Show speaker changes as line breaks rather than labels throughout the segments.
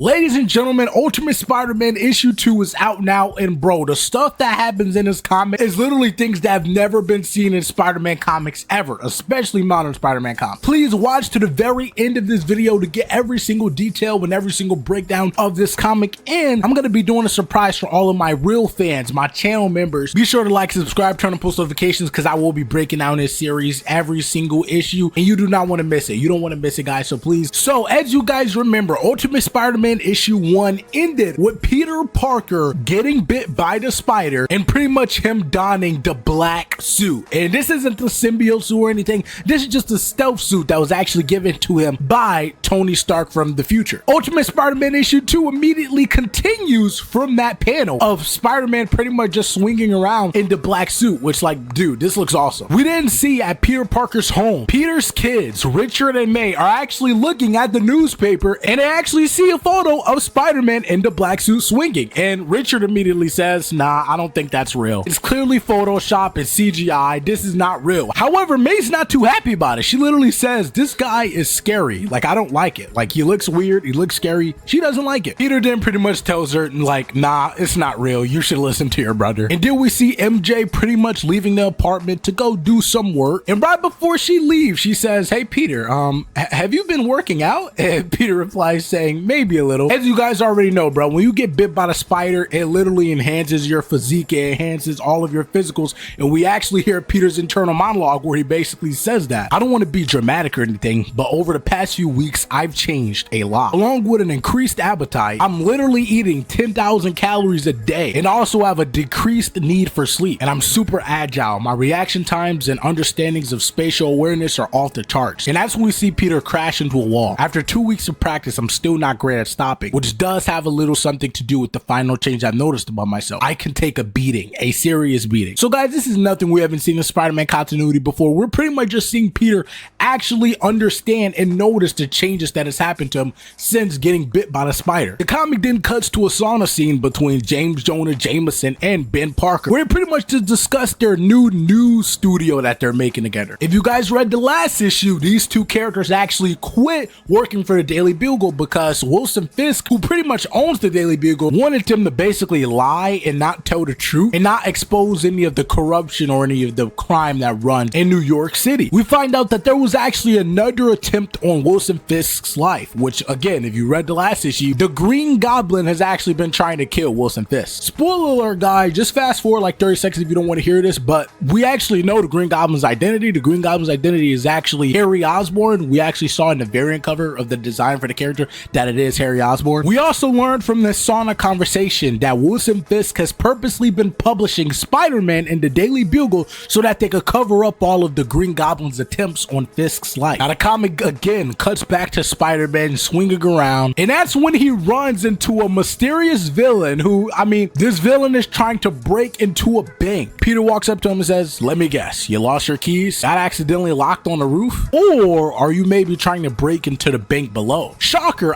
Ladies and gentlemen, Ultimate Spider-Man issue 2 is out now, and bro, the stuff that happens in this comic is literally things that have never been seen in Spider-Man comics ever, especially modern Spider-Man comics. Please watch to the very end of this video to get every single detail and every single breakdown of this comic, and I'm going to be doing a surprise for all of my real fans, my channel members. Be sure to like, subscribe, turn on post notifications, because I will be breaking down this series every single issue, and you do not want to miss it. You don't want to miss it, guys, so please. So, as you guys remember, Ultimate Spider-Man issue 1 ended with Peter Parker getting bit by the spider and pretty much him donning the black suit. And this isn't the symbiote suit or anything. This is just a stealth suit that was actually given to him by Tony Stark from the future. Ultimate Spider-Man issue 2 immediately continues from that panel of Spider-Man pretty much just swinging around in the black suit, which, like, dude, this looks awesome. We didn't see at Peter Parker's home, Peter's kids, Richard and May, are actually looking at the newspaper and they actually see a photo of Spider-Man in the black suit swinging, and Richard immediately says, nah, I don't think that's real. It's clearly Photoshop and CGI. This is not real. However, May's not too happy about it. She literally says, this guy is scary. Like, I don't like it. Like, he looks weird. He looks scary. She doesn't like it. Peter then pretty much tells her, like, nah, it's not real. You should listen to your brother. And then we see MJ pretty much leaving the apartment to go do some work. And right before she leaves, she says, hey, Peter, have you been working out? And Peter replies saying, maybe a little. As you guys already know, bro, when you get bit by the spider, it literally enhances your physique, it enhances all of your physicals, and we actually hear Peter's internal monologue where he basically says that. I don't want to be dramatic or anything, but over the past few weeks, I've changed a lot. Along with an increased appetite, I'm literally eating 10,000 calories a day, and also have a decreased need for sleep, and I'm super agile. My reaction times and understandings of spatial awareness are off the charts, and that's when we see Peter crash into a wall. After 2 weeks of practice, I'm still not great at stopping, which does have a little something to do with the final change I've noticed about myself. I can take a beating, a serious beating. So guys, this is nothing we haven't seen in Spider-Man continuity before. We're pretty much just seeing Peter actually understand and notice the changes that has happened to him since getting bit by the spider. The comic then cuts to a sauna scene between James Jonah Jameson and Ben Parker, where they pretty much just discuss their new news studio that they're making together. If you guys read the last issue, these two characters actually quit working for the Daily Bugle because Wilson Fisk, who pretty much owns the Daily Bugle, wanted them to basically lie and not tell the truth and not expose any of the corruption or any of the crime that runs in New York City. We find out that there was actually another attempt on Wilson Fisk's life, which, again, if you read the last issue, the Green Goblin has actually been trying to kill Wilson Fisk. Spoiler alert, guys, just fast forward like 30 seconds if you don't want to hear this, but we actually know the Green Goblin's identity. The Green Goblin's identity is actually Harry Osborn. We actually saw in the variant cover of the design for the character that it is Harry Osborn. We also learned from this sauna conversation that Wilson Fisk has purposely been publishing Spider-Man in the Daily Bugle so that they could cover up all of the Green Goblin's attempts on Fisk's life. Now the comic again cuts back to Spider-Man swinging around, and that's when he runs into a mysterious villain who, this villain is trying to break into a bank. Peter walks up to him and says, let me guess, you lost your keys? Got accidentally locked on the roof? Or are you maybe trying to break into the bank below? Shocker,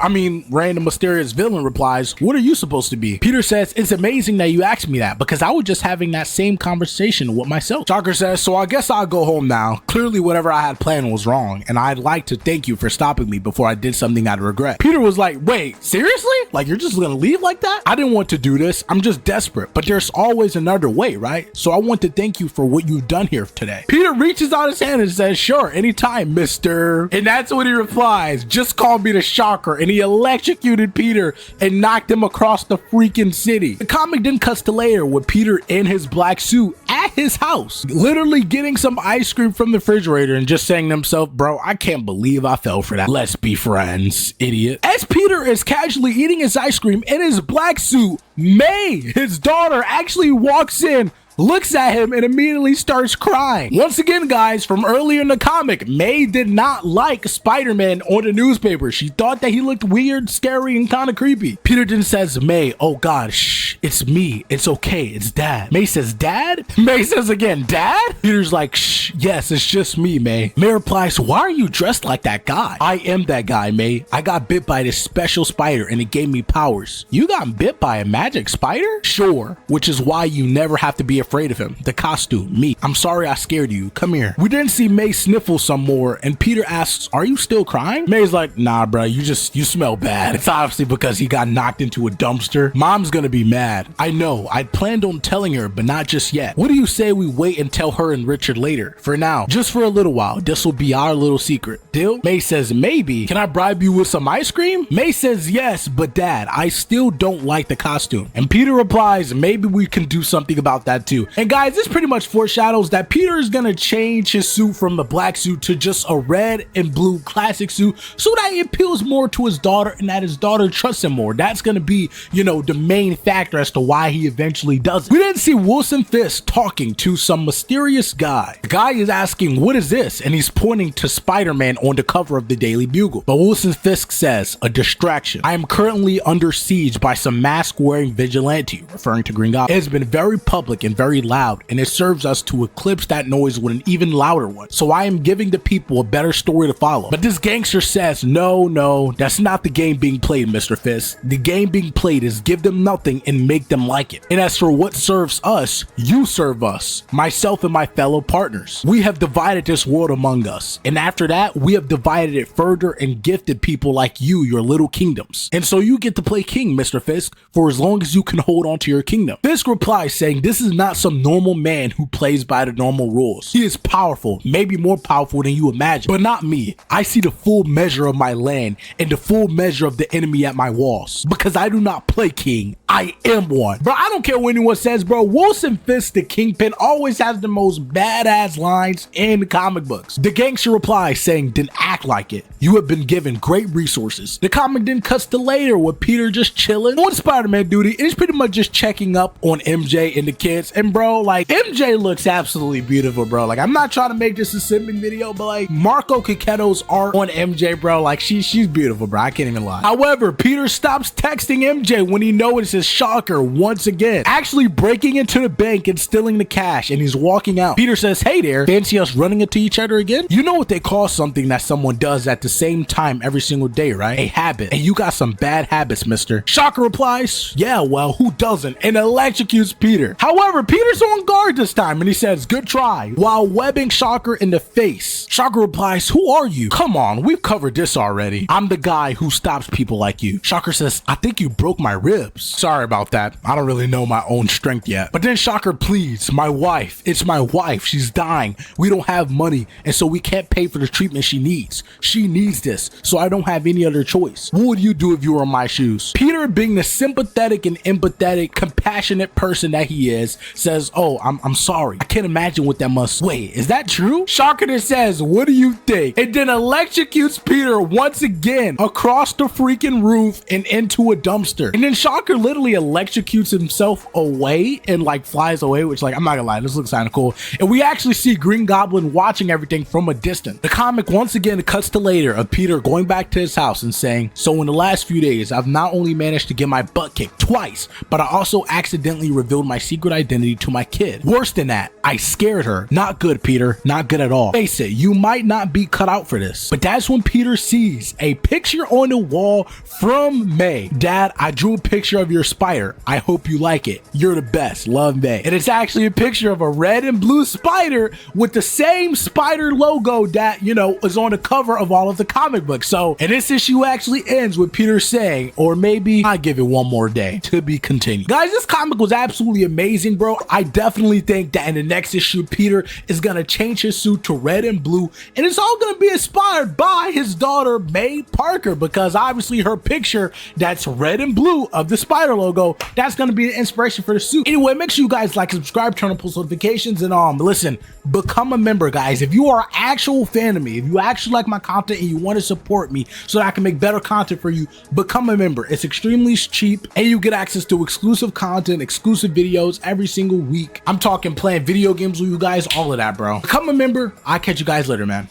random mysterious villain replies, what are you supposed to be? Peter says, it's amazing that you asked me that because I was just having that same conversation with myself. Shocker says, so I guess I'll go home now. Clearly whatever I had planned was wrong, and I'd like to thank you for stopping me before I did something I'd regret. Peter was like, wait, seriously? Like, you're just gonna leave like that? I didn't want to do this. I'm just desperate, but there's always another way, right? So I want to thank you for what you've done here today. Peter reaches out his hand and says, sure, anytime, mister. And that's when he replies, just call me the Shocker, and he electrocuted Peter and knocked him across the freaking city. The comic then cuts to later with Peter in his black suit at his house, literally getting some ice cream from the refrigerator and just saying to himself, bro, I can't believe I fell for that. Let's be friends, idiot. As Peter is casually eating his ice cream in his black suit, May, his daughter, actually walks in, looks at him, and immediately starts crying. Once again, guys, from earlier in the comic, May did not like Spider-Man on the newspaper. She thought that he looked weird, scary, and kind of creepy. Peter then says, May, oh God, shh, it's me. It's okay. It's Dad. May says, Dad? May says again, Dad? Peter's like, shh, yes, it's just me, May. May replies, why are you dressed like that guy? I am that guy, May. I got bit by this special spider and it gave me powers. You got bit by a magic spider? Sure, which is why you never have to be afraid of him. The costume, me. I'm sorry I scared you. Come here. We then see May sniffle some more and Peter asks, are you still crying? May's like, nah, bro, you smell bad. It's obviously because he got knocked into a dumpster. Mom's gonna be mad. I know. I planned on telling her, but not just yet. What do you say we wait and tell her and Richard later? For now, just for a little while. This will be our little secret. Deal? May says, maybe. Can I bribe you with some ice cream? May says, yes, but Dad, I still don't like the costume. And Peter replies, maybe we can do something about that too. And guys, this pretty much foreshadows that Peter is gonna change his suit from the black suit to just a red and blue classic suit so that it appeals more to his daughter and that his daughter trusts him more. That's gonna be, you know, the main factor as to why he eventually does it. We then see Wilson Fisk talking to some mysterious guy. The guy is asking, what is this? And he's pointing to Spider-Man on the cover of the Daily Bugle. But Wilson Fisk says, a distraction. I am currently under siege by some mask-wearing vigilante, referring to Green Goblin. It has been very public and very loud, and it serves us to eclipse that noise with an even louder one. So I am giving the people a better story to follow. But this gangster says, no, that's not the game being played, Mr. Fisk. The game being played is give them nothing and make them like it. And as for what serves us, you serve us, myself and my fellow partners. We have divided this world among us. And after that, we have divided it further and gifted people like you your little kingdoms. And so you get to play king, Mr. Fisk, for as long as you can hold on to your kingdom. Fisk replies saying, this is not some normal man who plays by the normal rules. He is powerful, maybe more powerful than you imagine, but not me. I see the full measure of my land and the full measure of the enemy at my walls. Because I do not play king, I am one. Bro, I don't care what anyone says, bro. Wilson Fisk, the Kingpin, always has the most badass lines in the comic books. The gangster replies saying, then act like it. You have been given great resources. The comic then cuts to later with Peter just chilling on Spider-Man duty. And he's pretty much just checking up on MJ and the kids. And bro, like, MJ looks absolutely beautiful, bro. Like, I'm not trying to make this a simping video, but like, Marco Coquetto's art on MJ, bro, like, she's beautiful, bro. I can't even lie. However, Peter stops texting MJ when he notices Shocker once again, actually breaking into the bank and stealing the cash, and he's walking out. Peter says, hey there, fancy us running into each other again? You know what they call something that someone does at the same time every single day, right? A habit. And you got some bad habits, mister. Shocker replies, yeah, well, who doesn't? And electrocutes Peter. However, Peter's on guard this time, and he says, good try, while webbing Shocker in the face. Shocker replies, who are you? Come on, we've covered this already. I'm the guy who stops people like you. Shocker says, I think you broke my ribs. Sorry about that. I don't really know my own strength yet. But then Shocker pleads, my wife. It's my wife. She's dying. We don't have money, and so we can't pay for the treatment she needs. She needs this, so I don't have any other choice. What would you do if you were in my shoes? Peter, being the sympathetic and empathetic, compassionate person that he is, says, oh, I'm sorry. I can't imagine what that must... Wait, is that true? Shocker then says, what do you think? And then electrocutes Peter once again across the freaking roof and into a dumpster. And then Shocker literally electrocutes himself away and like flies away, which, like, I'm not gonna lie, this looks kind of cool. And we actually see Green Goblin watching everything from a distance. The comic once again cuts to later of Peter going back to his house and saying, so in the last few days, I've not only managed to get my butt kicked twice, but I also accidentally revealed my secret identity to my kid. Worse than that, I scared her. Not good, Peter. Not good at all. Face it, you might not be cut out for this. But that's when Peter sees a picture on the wall from May. Dad, I drew a picture of your spider. I hope you like it. You're the best. Love, May. And it's actually a picture of a red and blue spider with the same spider logo that, you know, is on the cover of all of the comic books. So, and this issue actually ends with Peter saying, or maybe I give it one more day, to be continued. Guys, this comic was absolutely amazing, bro. I definitely think that in the next issue, Peter is gonna change his suit to red and blue, and it's all gonna be inspired by his daughter, May Parker, because obviously her picture that's red and blue of the spider logo, that's gonna be the inspiration for the suit. Anyway, make sure you guys like, subscribe, turn on post notifications, and listen, become a member, guys. If you are an actual fan of me, if you actually like my content and you want to support me so that I can make better content for you, become a member. It's extremely cheap, and you get access to exclusive content, exclusive videos every single week. I'm talking playing video games with you guys, all of that, bro. Become a member. I'll catch you guys later, man.